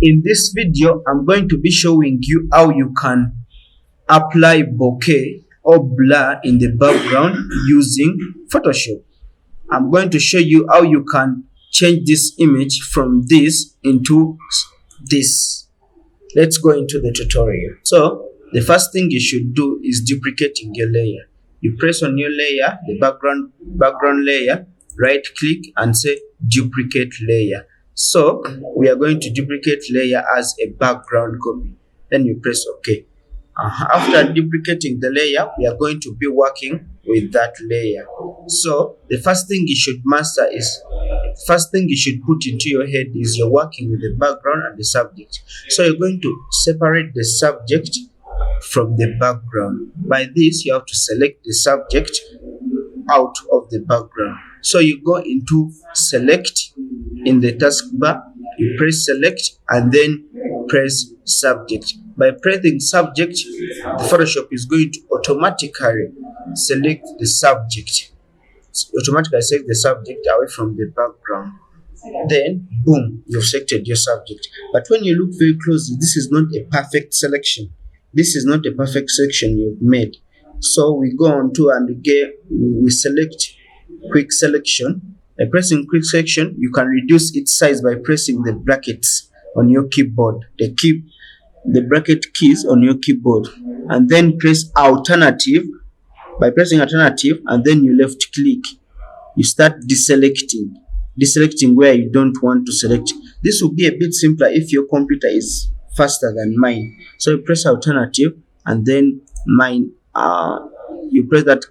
In this video, I'm going to be showing you how you can apply bokeh or blur in the background using Photoshop. I'm going to show you how you can change this image from this into this. Let's go into the tutorial. So the first thing you should do is duplicating your layer. You press on your layer, the background layer, right click and say duplicate layer. So we are going to duplicate layer as a background copy. Then you press OK. After duplicating the layer, we are going to be working with that layer. So the first thing you should put into your head is you're working with the background and the subject. So you're going to separate the subject from the background. By this, you have to select the subject out of the background. So you go into select in the taskbar, you press select and then press subject. By pressing subject, the Photoshop is going to automatically select the subject. Automatically select the subject away from the background. Then boom, you've selected your subject. But when you look very closely, this is not a perfect selection. This is not a perfect selection you've made. So we go on to and we select quick selection. By pressing quick selection, you can reduce its size by pressing the brackets on your keyboard. The bracket keys on your keyboard, and then press alternative. By pressing alternative and then you left click, you start deselecting where you don't want to select. This will be a bit simpler if your computer is faster than mine. So you press alternative and then you press that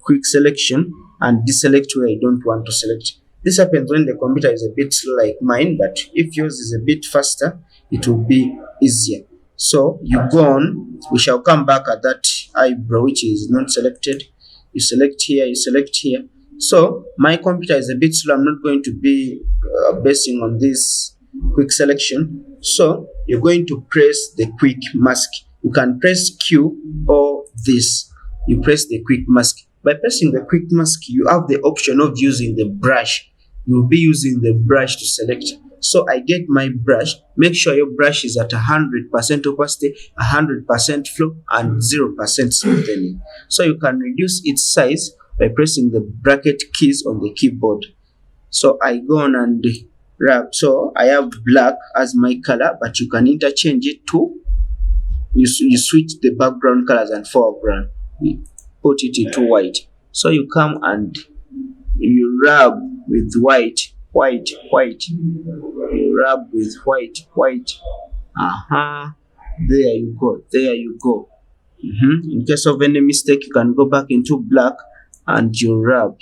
quick selection and deselect where you don't want to select. This happens when the computer is a bit slow like mine, but if yours is a bit faster, it will be easier. So you go on, we shall come back at that eyebrow which is not selected. You select here, you select here. So my computer is a bit slow. I'm not going to be basing on this quick selection. So you're going to press the quick mask. You can press Q or this. You press the quick mask. By pressing the quick mask, you have the option of using the brush. You will be using the brush to select. So I get my brush. Make sure your brush is at 100% opacity, 100% flow, and 0% smoothing. So you can reduce its size by pressing the bracket keys on the keyboard. So I go on and wrap. So I have black as my color, but you can interchange it to, you switch the background colors and foreground. You put it into white. So you come and you rub with white. You rub with white. There you go. In case of any mistake, you can go back into black and you rub.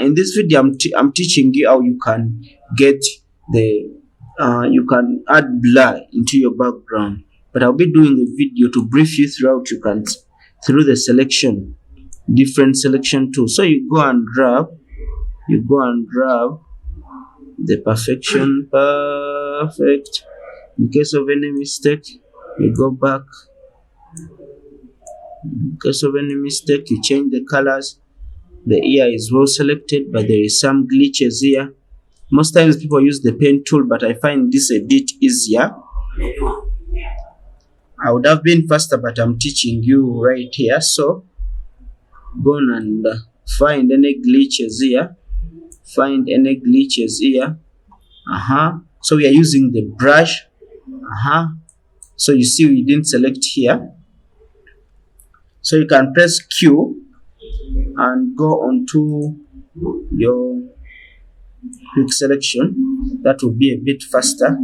In this video, I'm teaching you how you can get you can add blur into your background. But I'll be doing a video to brief you through the selection, different selection tools. So you go and rub the perfect. In case of any mistake, you go back. In case of any mistake, you change the colors. The ear is well selected, but there is some glitches here. Most times people use the pen tool, but I find this a bit easier. I would have been faster, but I'm teaching you right here. So go on and find any glitches here. So we are using the brush. So you see we didn't select here. So you can press Q and go on to your quick selection. That will be a bit faster.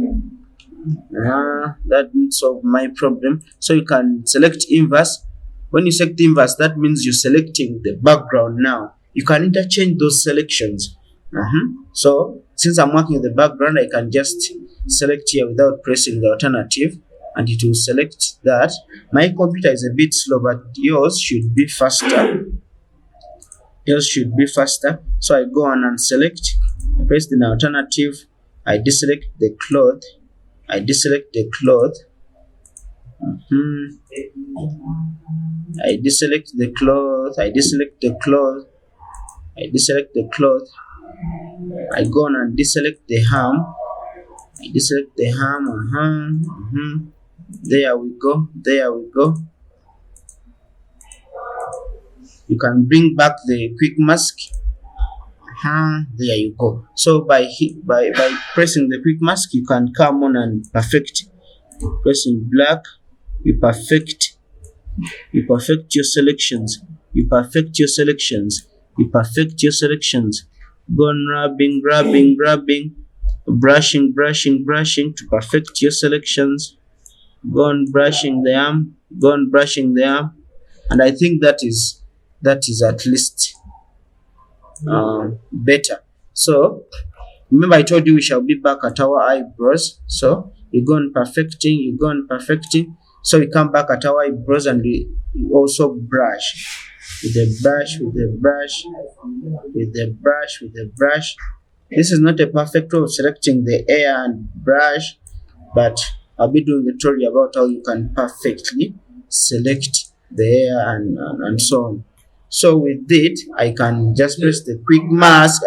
That didn't solve my problem. So you can select inverse. When you select inverse, that means you're selecting the background now. You can interchange those selections. So since I'm working with the background, I can just select here without pressing the alternative and it will select that. My computer is a bit slow, but yours should be faster. So I go on and select. I press the alternative. I deselect the cloth. I deselect the cloth. I go on and deselect the arm. Deselect the harm. There we go. There we go. You can bring back the quick mask. There you go. So by pressing the quick mask, you can come on and perfect. Pressing black, you perfect your selections. You perfect your selections. You perfect your selections. Go on rubbing, brushing to perfect your selections. Go on brushing the arm. And I think that is at least better. So remember I told you we shall be back at our eyebrows. So you go on perfecting. So we come back at our eyebrows and we also brush with the brush. This is not a perfect way of selecting the air and brush, but I'll be doing a tutorial about how you can perfectly select the air and so on. So with it, I can just press the quick mask.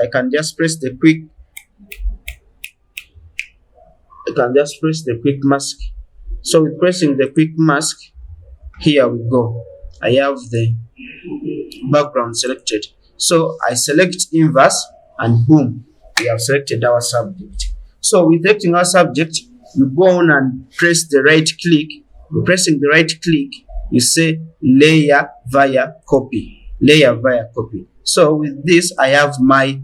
So with pressing the quick mask, here we go. I have the background selected. So I select inverse and boom, we have selected our subject. So with selecting our subject, you go on and press the right click. Pressing the right click, you say layer via copy. So with this, I have my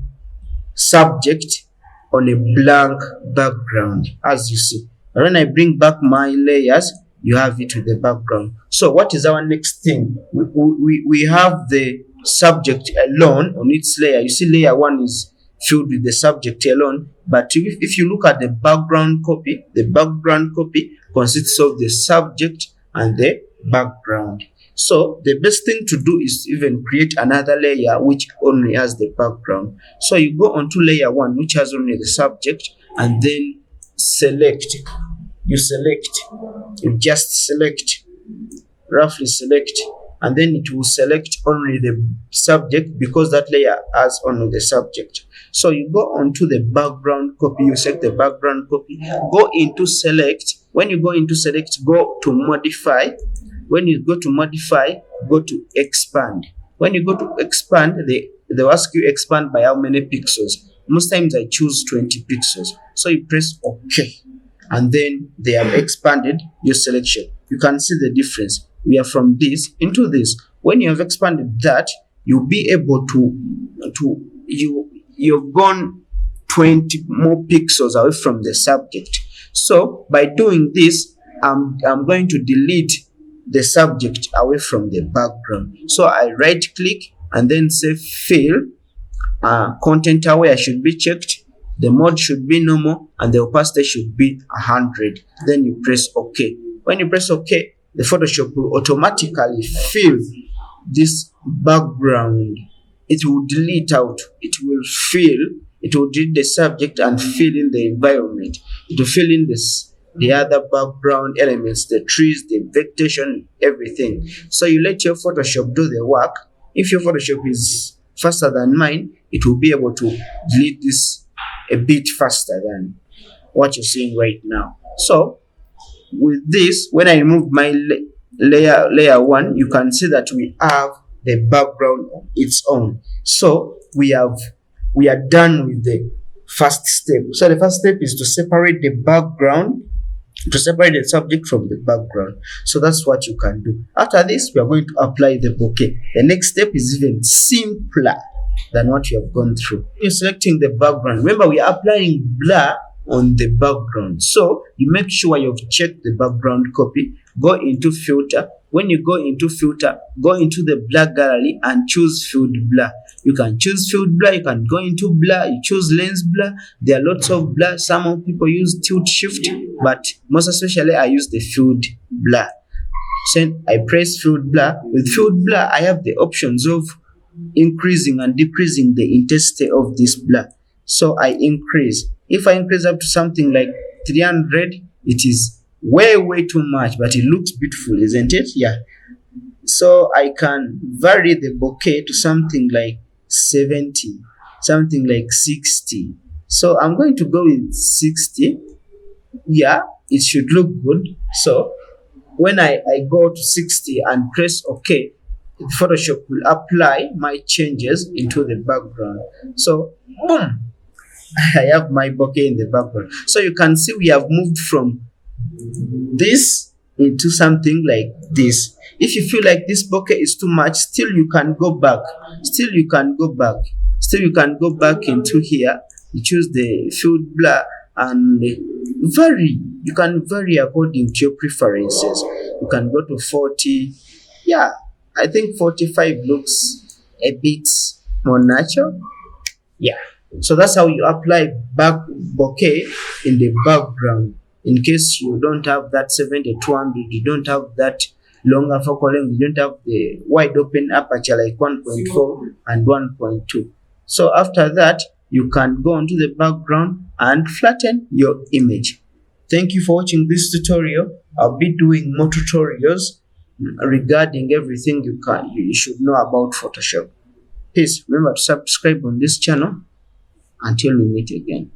subject on a blank background, as you see. And when I bring back my layers, you have it with the background. So what is our next thing? We have the subject alone on its layer. You see layer 1 is filled with the subject alone, but if you look at the background copy consists of the subject and the background. So the best thing to do is to even create another layer which only has the background. So you go onto layer 1 which has only the subject, and then you just roughly select, and then it will select only the subject because that layer has only the subject. So you go onto the background copy, you select the background copy, go into select. When you go into select, go to modify. When you go to modify, go to expand. When you go to expand, they'll ask you expand by how many pixels. Most times I choose 20 pixels. So you press OK, and then they have expanded your selection. You can see the difference. We are from this into this. When you have expanded that, you'll be able you've gone 20 more pixels away from the subject. So by doing this, I'm going to delete the subject away from the background. So I right click and then say fill. Content aware should be checked, the mode should be normal, and the opacity should be 100. Then you press OK. When you press OK, the Photoshop will automatically fill this background. It will delete out. It will delete the subject and fill in the environment. It will fill in the other background elements, the trees, the vegetation, everything. So you let your Photoshop do the work. If your Photoshop is faster than mine, it will be able to delete this a bit faster than what you're seeing right now. So with this, when I remove my layer 1, you can see that we have the background on its own. So we are done with the first step. So the first step is to separate the background, to separate the subject from the background. So that's what you can do. After this, we are going to apply the bokeh. The next step is even simpler than what you have gone through. You're selecting the background. Remember, we are applying blur on the background. So you make sure you've checked the background copy. Go into filter. When you go into filter, go into the blur gallery and choose field blur. You can choose field blur, you can go into blur, you choose lens blur. There are lots of blur. Some people use tilt shift, but most especially I use the field blur. So I press field blur. With field blur, I have the options of increasing and decreasing the intensity of this blur. So I increase. If I increase up to something like 300, it is way too much, but it looks beautiful, isn't it? Yeah. So I can vary the bokeh to something like 70, something like 60. So I'm going to go with 60. Yeah, it should look good. So when I go to 60 and press OK, Photoshop will apply my changes into the background. So boom, I have my bokeh in the background. So you can see we have moved from this into something like this. If you feel like this bokeh is too much, still you can go back. Still you can go back. Still you can go back into here. You choose the field blur and vary. You can vary according to your preferences. You can go to 40. Yeah, I think 45 looks a bit more natural. Yeah. So that's how you apply back bokeh in the background. In case you don't have that 70-200, you don't have that longer focal length, you don't have the wide open aperture like 1.4 and 1.2. So after that, you can go onto the background and flatten your image. Thank you for watching this tutorial. I'll be doing more tutorials regarding everything you should know about Photoshop. Please remember to subscribe on this channel. Until we meet again.